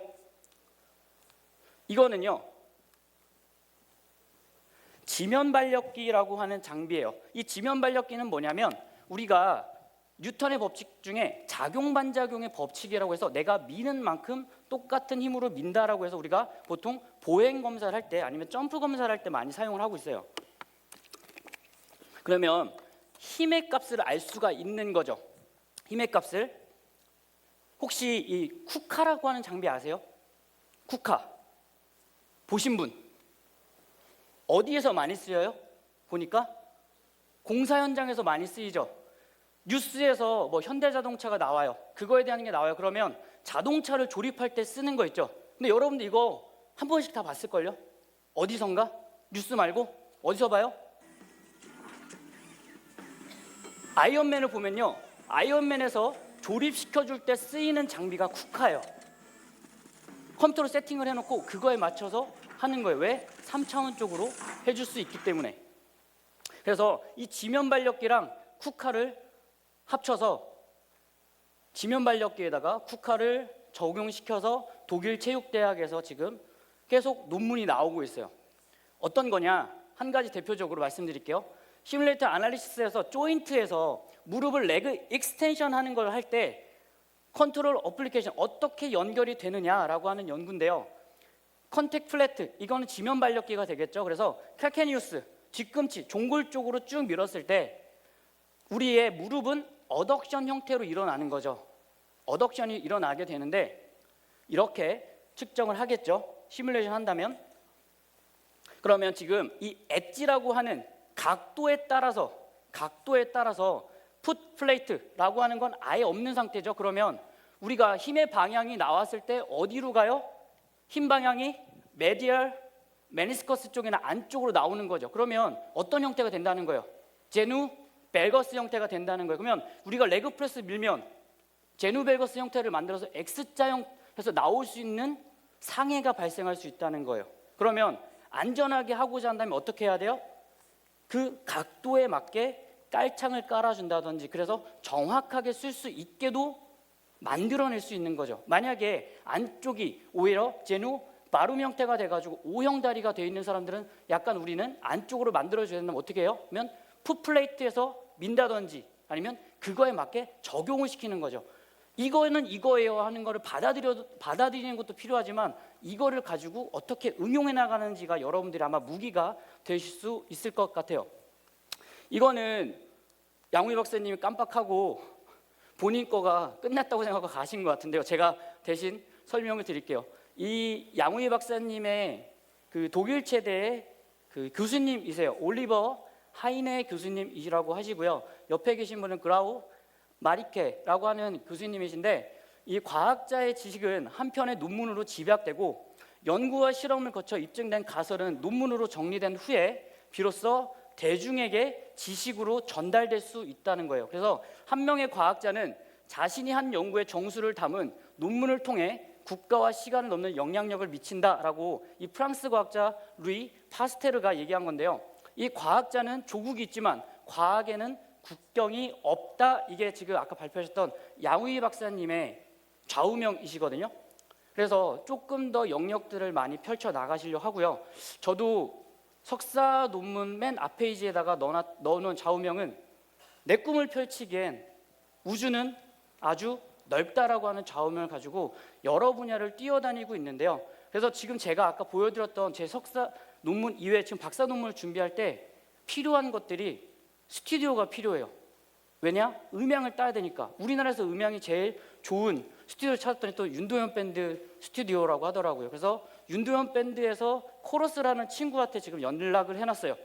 S2: 이거는요 지면발력기라고 하는 장비예요. 이 지면발력기는 뭐냐면 우리가 뉴턴의 법칙 중에 작용반작용의 법칙이라고 해서 내가 미는 만큼 똑같은 힘으로 민다라고 해서 우리가 보통 보행 검사를 할 때 아니면 점프 검사를 할 때 많이 사용을 하고 있어요. 그러면 힘의 값을 알 수가 있는 거죠. 힘의 값을. 혹시 이 쿠카라고 하는 장비 아세요? 쿠카 보신 분? 어디에서 많이 쓰여요? 보니까 공사 현장에서 많이 쓰이죠. 뉴스에서 뭐 현대자동차가 나와요. 그거에 대한 게 나와요. 그러면 자동차를 조립할 때 쓰는 거 있죠. 근데 여러분들 이거 한 번씩 다 봤을걸요? 어디선가? 뉴스 말고 어디서 봐요? 아이언맨을 보면요 아이언맨에서 조립시켜줄 때 쓰이는 장비가 쿠카예요. 컴퓨터로 세팅을 해놓고 그거에 맞춰서 하는 거예요. 왜? 3차원적으로 해줄 수 있기 때문에. 그래서 이 지면발력기랑 쿠카를 합쳐서 지면발력기에다가 쿠카를 적용시켜서 독일 체육대학에서 지금 계속 논문이 나오고 있어요. 어떤 거냐? 한 가지 대표적으로 말씀드릴게요. 시뮬레이터 아날리시스에서 조인트에서 무릎을 레그 익스텐션 하는 걸 할 때 컨트롤 어플리케이션 어떻게 연결이 되느냐라고 하는 연구인데요. 컨택 플래트 이거는 지면 발력기가 되겠죠. 그래서 칼케니우스 뒤꿈치 종골 쪽으로 쭉 밀었을 때 우리의 무릎은 어덕션 형태로 일어나는 거죠. 어덕션이 일어나게 되는데 이렇게 측정을 하겠죠. 시뮬레이션 한다면. 그러면 지금 이 엣지라고 하는 각도에 따라서 풋 플레이트라고 하는 건 아예 없는 상태죠. 그러면 우리가 힘의 방향이 나왔을 때 어디로 가요? 힘 방향이 메디얼 메니스커스 쪽이나 안쪽으로 나오는 거죠. 그러면 어떤 형태가 된다는 거예요? 제누 벨거스 형태가 된다는 거예요. 그러면 우리가 레그 프레스 밀면 제누 벨거스 형태를 만들어서 X자형에서 나올 수 있는 상해가 발생할 수 있다는 거예요. 그러면 안전하게 하고자 한다면 어떻게 해야 돼요? 그 각도에 맞게 깔창을 깔아준다든지 그래서 정확하게 쓸 수 있게도 만들어낼 수 있는 거죠. 만약에 안쪽이 오히려 제누 마룸 형태가 돼가지고 O형 다리가 되어 있는 사람들은 약간 우리는 안쪽으로 만들어줘야 된다면 어떻게 해요? 그러면 풋플레이트에서 민다든지 아니면 그거에 맞게 적용을 시키는 거죠. 이거는 이거예요 하는 거를 받아들이는 것도 필요하지만 이거를 가지고 어떻게 응용해 나가는지가 여러분들이 아마 무기가 되실 수 있을 것 같아요. 이거는 양우희 박사님이 깜빡하고 본인 거가 끝났다고 생각하고 가신 것 같은데요. 제가 대신 설명을 드릴게요. 이 양우희 박사님의 그 독일 체대의 그 교수님이세요. 올리버 하이네 교수님이시라고 하시고요. 옆에 계신 분은 그라우 마리케라고 하는 교수님이신데 이 과학자의 지식은 한편의 논문으로 집약되고 연구와 실험을 거쳐 입증된 가설은 논문으로 정리된 후에 비로소 대중에게 지식으로 전달될 수 있다는 거예요. 그래서 한 명의 과학자는 자신이 한 연구의 정수를 담은 논문을 통해 국가와 시간을 넘는 영향력을 미친다라고 이 프랑스 과학자 루이 파스테르가 얘기한 건데요. 이 과학자는 조국이 있지만 과학에는 국경이 없다. 이게 지금 아까 발표하셨던 양우희 박사님의 좌우명이시거든요. 그래서 조금 더 영역들을 많이 펼쳐 나가시려고 하고요. 저도 석사 논문 맨 앞 페이지에다가 넣어놓은 좌우명은 내 꿈을 펼치기엔 우주는 아주 넓다라고 하는 좌우명을 가지고 여러 분야를 뛰어다니고 있는데요. 그래서 지금 제가 아까 보여드렸던 제 석사 논문 이외에 지금 박사 논문을 준비할 때 필요한 것들이 스튜디오가 필요해요. 왜냐? 음향을 따야 되니까. 우리나라에서 음향이 제일 좋은 스튜디오를 찾았더니 또 윤도현 밴드 스튜디오라고 하더라고요. 그래서 윤도현 밴드에서 코러스라는 친구한테 지금 연락을 해놨어요.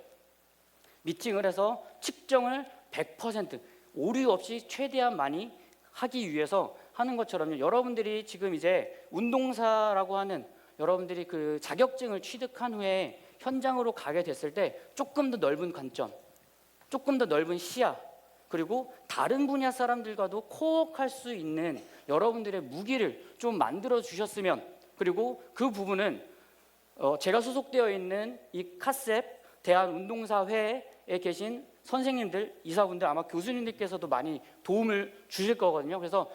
S2: 미팅을 해서 측정을 100% 오류 없이 최대한 많이 하기 위해서 하는 것처럼요. 여러분들이 지금 이제 운동사라고 하는 여러분들이 그 자격증을 취득한 후에 현장으로 가게 됐을 때 조금 더 넓은 관점, 조금 더 넓은 시야, 그리고 다른 분야 사람들과도 코어할 수 있는 여러분들의 무기를 좀 만들어 주셨으면, 그리고 그 부분은 제가 소속되어 있는 이 카셉 대한운동사회에 계신 선생님들, 이사분들, 아마 교수님들께서도 많이 도움을 주실 거거든요. 그래서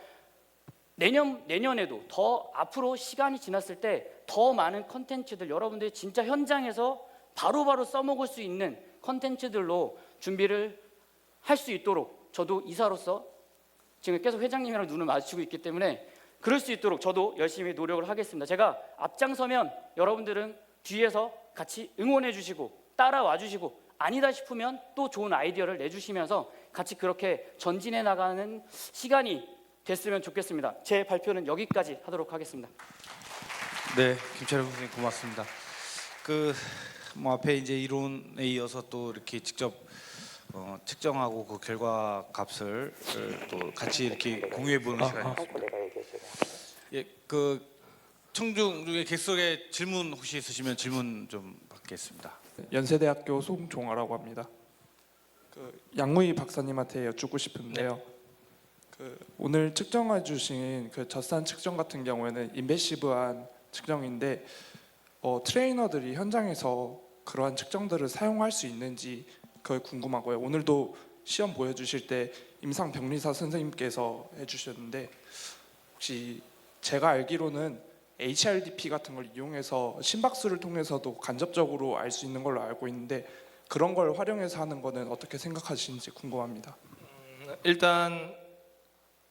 S2: 내년에도 더 앞으로 시간이 지났을 때 더 많은 컨텐츠들, 여러분들이 진짜 현장에서 바로바로 써먹을 수 있는 컨텐츠들로 준비를 할 수 있도록 저도 이사로서 지금 계속 회장님이랑 눈을 마주치고 있기 때문에 그럴 수 있도록 저도 열심히 노력을 하겠습니다. 제가 앞장서면 여러분들은 뒤에서 같이 응원해 주시고 따라와 주시고, 아니다 싶으면 또 좋은 아이디어를 내주시면서 같이 그렇게 전진해 나가는 시간이 됐으면 좋겠습니다. 제 발표는 여기까지 하도록 하겠습니다.
S1: 네, 김철영 선생님 고맙습니다. 뭐 앞에 이제 이론에 이어서 또 이렇게 직접 측정하고 그 결과 값을 또 같이 이렇게 공유해 보는 시간이었습니다. 예, 그 청중 중에 객석에 질문 혹시 있으시면 질문 좀 받겠습니다.
S4: 연세대학교 송종아라고 합니다. 양무희 박사님한테 여쭙고 싶은데요. 오늘 측정해 주신 그 젖산 측정 같은 경우에는 인베시브한 측정인데 트레이너들이 현장에서 그러한 측정들을 사용할 수 있는지 그게 궁금하고요. 오늘도 시험 보여주실 때 임상병리사 선생님께서 해주셨는데 혹시 제가 알기로는 HRDP 같은 걸 이용해서 심박수를 통해서도 간접적으로 알 수 있는 걸로 알고 있는데 그런 걸 활용해서 하는 거는 어떻게 생각하시는지 궁금합니다.
S3: 일단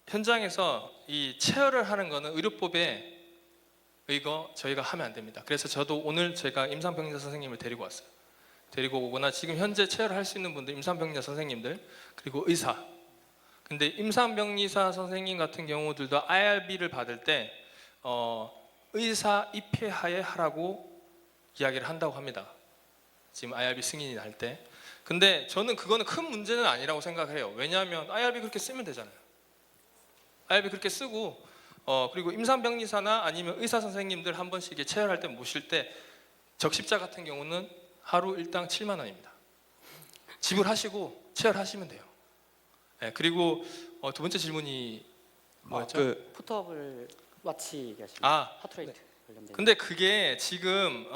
S3: 현장에서 이 체열을 하는 거는 의료법에 이거 저희가 하면 안 됩니다. 그래서 저도 오늘 제가 임상병리사 선생님을 데리고 왔어요. 데리고 오거나 지금 현재 체열을 할 수 있는 분들, 임상병리사 선생님들, 그리고 의사. 근데 임상병리사 선생님 같은 경우들도 IRB를 받을 때 의사 입회하에 하라고 이야기를 한다고 합니다. 지금 IRB 승인이 날 때. 근데 저는 그거는 큰 문제는 아니라고 생각해요. 왜냐하면 IRB 그렇게 쓰면 되잖아요. IRB 그렇게 쓰고 그리고 임상병리사나 아니면 의사 선생님들 한 번씩 체열할 때 모실 때 적십자 같은 경우는 하루 일당 7만 원입니다. 지불하시고 체열하시면 돼요. 네, 그리고 두 번째 질문이 뭐였죠?
S2: 포터블 와치 얘기하시면 하트레이트 관련된.
S3: 근데 그게 지금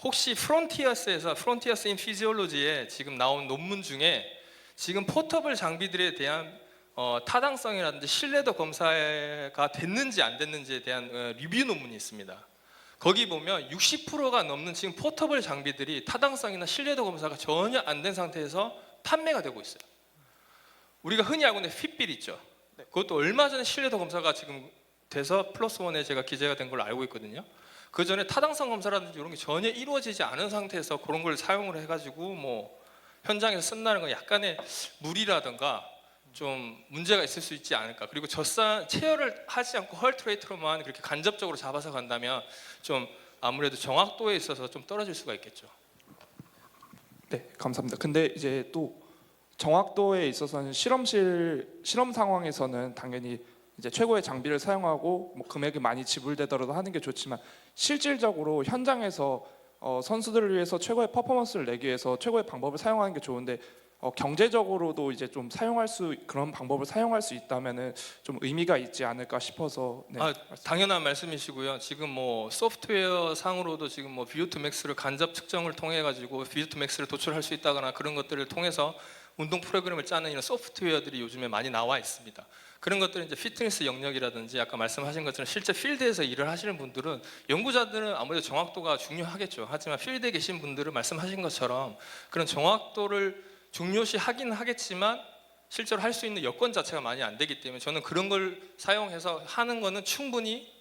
S3: 혹시 프론티어스에서 프론티어스 인 피지올로지에 지금 나온 논문 중에 지금 포터블 장비들에 대한 타당성이라든지 신뢰도 검사가 됐는지 안 됐는지에 대한 리뷰 논문이 있습니다. 거기 보면 60%가 넘는 지금 포터블 장비들이 타당성이나 신뢰도 검사가 전혀 안 된 상태에서 판매가 되고 있어요. 우리가 흔히 알고 있는 핏빌 있죠. 그것도 얼마 전에 신뢰도 검사가 지금 돼서 플러스원에 제가 기재가 된 걸로 알고 있거든요. 그 전에 타당성 검사라든지 이런 게 전혀 이루어지지 않은 상태에서 그런 걸 사용을 해가지고 뭐 현장에서 쓴다는 건 약간의 무리라든가 좀 문제가 있을 수 있지 않을까. 그리고 젖산 체열을 하지 않고 헐트레이트로만 그렇게 간접적으로 잡아서 간다면 좀 아무래도 정확도에 있어서 좀 떨어질 수가 있겠죠.
S4: 네, 감사합니다. 근데 이제 또 정확도에 있어서는 실험 상황에서는 당연히 이제 최고의 장비를 사용하고 뭐 금액이 많이 지불되더라도 하는 게 좋지만 실질적으로 현장에서 선수들을 위해서 최고의 퍼포먼스를 내기 위해서 최고의 방법을 사용하는 게 좋은데 경제적으로도 이제 좀 그런 방법을 사용할 수 있다면은 좀 의미가 있지 않을까 싶어서. 네,
S3: 당연한 말씀이시고요. 지금 뭐 소프트웨어 상으로도 지금 뭐 VO2 max를 간접 측정을 통해 가지고 VO2 max를 도출할 수 있다거나 그런 것들을 통해서 운동 프로그램을 짜는 이런 소프트웨어들이 요즘에 많이 나와 있습니다. 그런 것들은 이제 피트니스 영역이라든지 아까 말씀하신 것처럼 실제 필드에서 일을 하시는 분들은 연구자들은 아무래도 정확도가 중요하겠죠. 하지만 필드에 계신 분들은 말씀하신 것처럼 그런 정확도를 중요시 하긴 하겠지만 실제로 할 수 있는 여건 자체가 많이 안 되기 때문에 저는 그런 걸 사용해서 하는 거는 충분히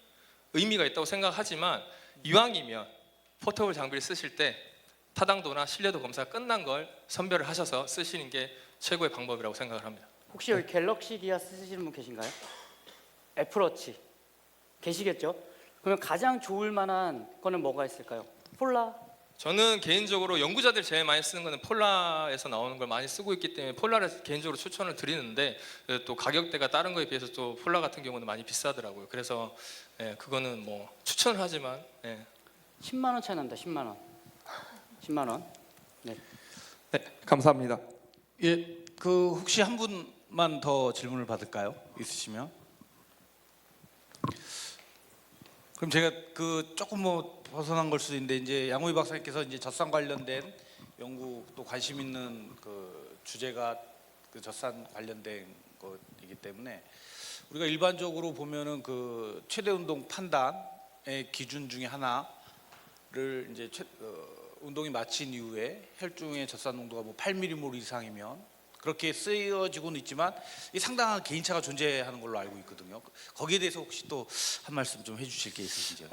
S3: 의미가 있다고 생각하지만 이왕이면 포터블 장비를 쓰실 때 타당도나 신뢰도 검사가 끝난 걸 선별을 하셔서 쓰시는 게 최고의 방법이라고 생각을 합니다.
S2: 혹시 여기 갤럭시 기아 쓰시는 분 계신가요? 애플워치 계시겠죠? 그러면 가장 좋을 만한 거는 뭐가 있을까요? 폴라?
S3: 저는 개인적으로 연구자들이 제일 많이 쓰는 거는 폴라에서 나오는 걸 많이 쓰고 있기 때문에 폴라를 개인적으로 추천을 드리는데 또 가격대가 다른 거에 비해서 또 폴라 같은 경우는 많이 비싸더라고요. 그래서 그거는 뭐 추천을 하지만
S2: 10만 원 차이 난다. 10만 원. 10만 원. 네.
S4: 네, 감사합니다.
S1: 예, 그 혹시 한 분만 더 질문을 받을까요? 있으시면. 그럼 제가 그 조금 뭐 벗어난 걸 수도 있는데 이제 양호희 박사님께서 이제 젖산 관련된 연구 또 관심 있는 그 주제가 그 젖산 관련된 것이기 때문에 우리가 일반적으로 보면은 그 최대 운동 판단의 기준 중에 하나를 이제 운동이 마친 이후에 혈중의 젖산 농도가 뭐 8mm몰 이상이면 그렇게 쓰여지고는 있지만 이 상당한 개인차가 존재하는 걸로 알고 있거든요. 거기에 대해서 혹시 또 한 말씀 좀 해주실 게 있으신지요?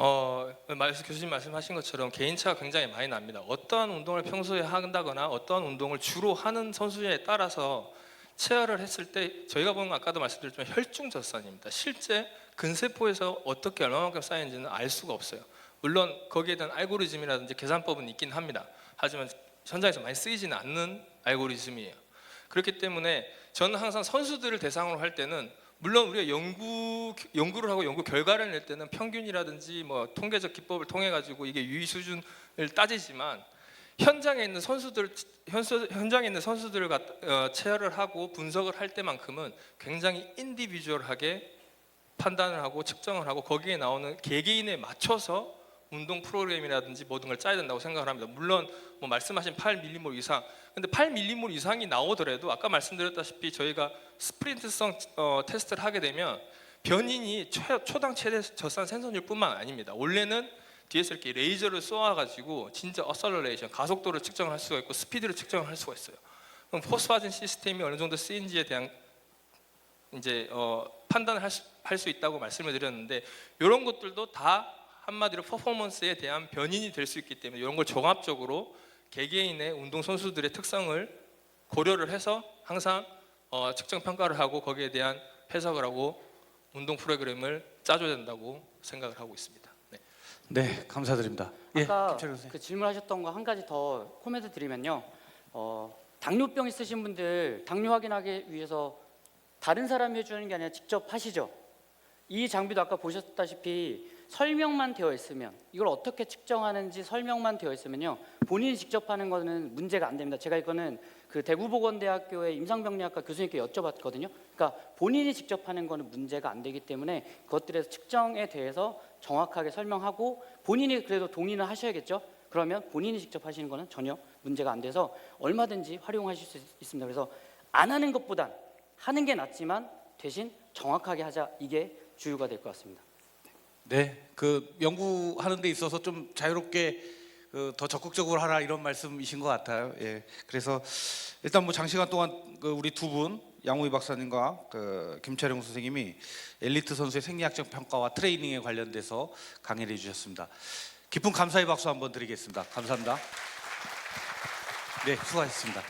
S3: 교수님 말씀하신 것처럼 개인차가 굉장히 많이 납니다. 어떠한 운동을 평소에 한다거나 어떠한 운동을 주로 하는 선수에 따라서 체열을 했을 때 저희가 보는 건 아까도 말씀드렸지만 혈중 젖산입니다. 실제 근세포에서 어떻게 얼마만큼 쌓이는지는 알 수가 없어요. 물론 거기에 대한 알고리즘이라든지 계산법은 있긴 합니다. 하지만 현장에서 많이 쓰이지는 않는 알고리즘이에요. 그렇기 때문에 저는 항상 선수들을 대상으로 할 때는 물론 우리가 연구를 하고 연구 결과를 낼 때는 평균이라든지 뭐 통계적 기법을 통해 가지고 이게 유의 수준을 따지지만 현장에 있는 선수들을 체열을 하고 분석을 할 때만큼은 굉장히 인디비주얼하게 판단을 하고 측정을 하고 거기에 나오는 개개인에 맞춰서 운동 프로그램이라든지 모든 걸 짜야 된다고 생각을 합니다. 물론 뭐 말씀하신 8mm몰 이상, 근데 8mm몰 이상이 나오더라도 아까 말씀드렸다시피 저희가 스프린트성 테스트를 하게 되면 변인이 초당 최대 젖산 생성률뿐만 아닙니다. 원래는 뒤에서 이렇게 레이저를 쏘아가지고 진짜 어설러레이션 가속도를 측정을 할 수가 있고 스피드를 측정을 할 수가 있어요. 그럼 포스파진 시스템이 어느 정도 쓰인지에 대한 이제 판단을 할 수 있다고 말씀을 드렸는데 이런 것들도 다 한마디로 퍼포먼스에 대한 변인이 될 수 있기 때문에 이런 걸 종합적으로 개개인의 운동 선수들의 특성을 고려를 해서 항상 측정 평가를 하고 거기에 대한 해석을 하고 운동 프로그램을 짜줘야 된다고 생각을 하고 있습니다.
S1: 네, 감사드립니다.
S2: 아까
S1: 김철현 선생님.
S2: 그 질문하셨던 거 한 가지 더 코멘트 드리면요. 당뇨병 있으신 분들 당뇨 확인하기 위해서 다른 사람이 해주는 게 아니라 직접 하시죠. 이 장비도 아까 보셨다시피 설명만 되어 있으면 이걸 어떻게 측정하는지 설명만 되어 있으면요 본인이 직접 하는 거는 문제가 안 됩니다. 제가 이거는 그 대구보건대학교의 임상병리학과 교수님께 여쭤봤거든요. 그러니까 본인이 직접 하는 거는 문제가 안 되기 때문에 그것들에서 측정에 대해서 정확하게 설명하고 본인이 그래도 동의는 하셔야겠죠. 그러면 본인이 직접 하시는 거는 전혀 문제가 안 돼서 얼마든지 활용하실 수 있습니다. 그래서 안 하는 것보단 하는 게 낫지만 대신 정확하게 하자, 이게 주요가 될 것 같습니다.
S1: 네, 그 연구하는 데 있어서 좀 자유롭게 더 적극적으로 하라 이런 말씀이신 것 같아요. 예, 그래서 일단 뭐 장시간 동안 우리 두 분 양우희 박사님과 김철용 선생님이 엘리트 선수의 생리학적 평가와 트레이닝에 관련돼서 강의를 해주셨습니다. 깊은 감사의 박수 한번 드리겠습니다. 감사합니다. 네, 수고하셨습니다.